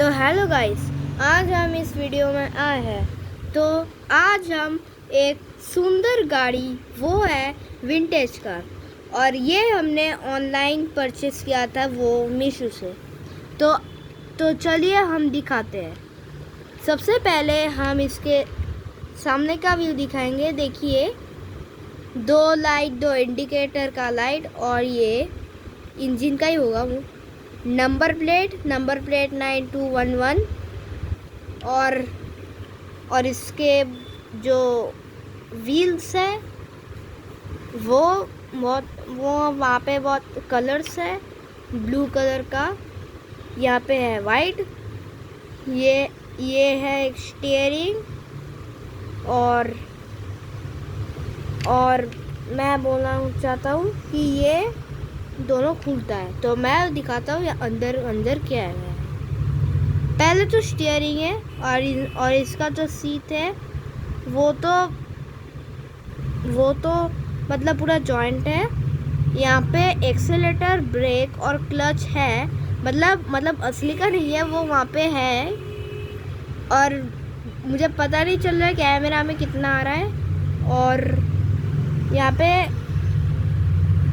Hello guys, आज हम इस वीडियो में आए हैं। तो आज हम एक सुंदर गाड़ी, वो है विंटेज कार, और ये हमने ऑनलाइन परचेस किया था, वो मीशो से। तो चलिए हम दिखाते हैं। सबसे पहले हम इसके सामने का व्यू दिखाएंगे। देखिए, दो इंडिकेटर का लाइट, और ये इंजन का ही होगा वो। नंबर प्लेट 9211, और इसके जो व्हील्स है वो वहाँ पे बहुत कलर्स है। ब्लू कलर का, यहाँ पे है वाइट। ये है एक स्टीयरिंग, और मैं बोलना चाहता हूँ कि ये दोनों खुलता है। तो मैं दिखाता हूँ अंदर क्या है। पहले तो स्टीयरिंग है, और इसका जो सीट है वो तो मतलब पूरा जॉइंट है। यहाँ पे एक्सेलेटर, ब्रेक और क्लच है। मतलब असली का नहीं है, वो वहाँ पे है। और मुझे पता नहीं चल रहा है कैमरा में कितना आ रहा है। और यहाँ पे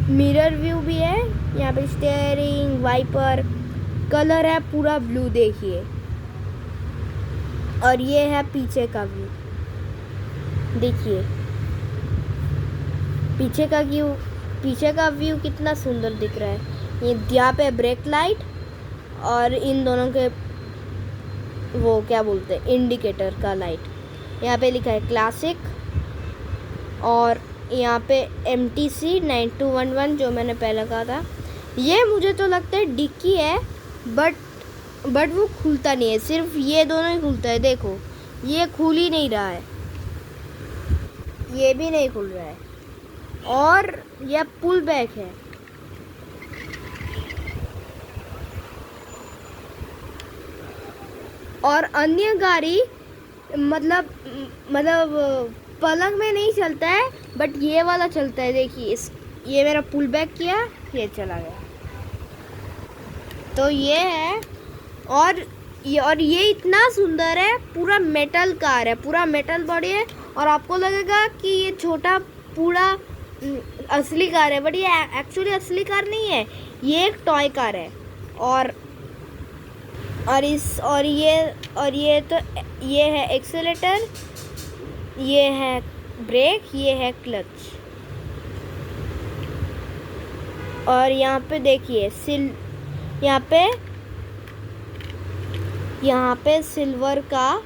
मिरर व्यू भी है। यहाँ पे स्टीयरिंग, वाइपर, कलर है पूरा ब्लू, देखिए। और ये है पीछे का व्यू, देखिए पीछे का व्यू कितना सुंदर दिख रहा है। यहाँ पे ब्रेक लाइट, और इन दोनों के वो क्या बोलते हैं, इंडिकेटर का लाइट। यहाँ पे लिखा है क्लासिक, और यहाँ पे MTC 9211 जो मैंने पहले कहा था। ये मुझे तो लगता है डिक्की है, बट वो खुलता नहीं है, सिर्फ ये दोनों ही खुलता है। देखो, ये खुल ही नहीं रहा है, ये भी नहीं खुल रहा है। और यह पुल बैक है। और अन्य गाड़ी मतलब पलंग में नहीं चलता है, बट ये वाला चलता है। देखिए, ये मेरा पुल बैक किया, ये चला गया। तो ये है, और ये इतना सुंदर है। पूरा मेटल कार है, पूरा मेटल बॉडी है। और आपको लगेगा कि ये छोटा पूरा असली कार है, बट ये एक्चुअली असली कार नहीं है, ये एक टॉय कार है। ये है एक्सेलेटर, ये है ब्रेक, ये है क्लच। और यहाँ पे देखिए यहाँ पे सिल्वर का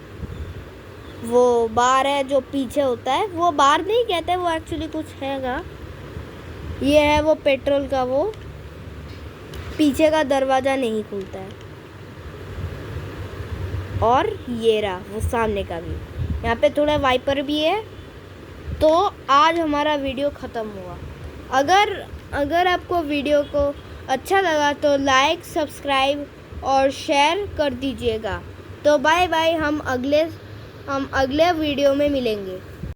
वो बार है जो पीछे होता है। वो बार नहीं कहते, वो एक्चुअली कुछ हैगा। ये है वो पेट्रोल का, वो पीछे का दरवाज़ा नहीं खुलता है। और ये रहा वो सामने का भी, यहाँ पे थोड़ा वाइपर भी है। तो आज हमारा वीडियो ख़त्म हुआ। अगर आपको वीडियो को अच्छा लगा तो लाइक, सब्सक्राइब और शेयर कर दीजिएगा। तो बाय बाय, हम अगले वीडियो में मिलेंगे।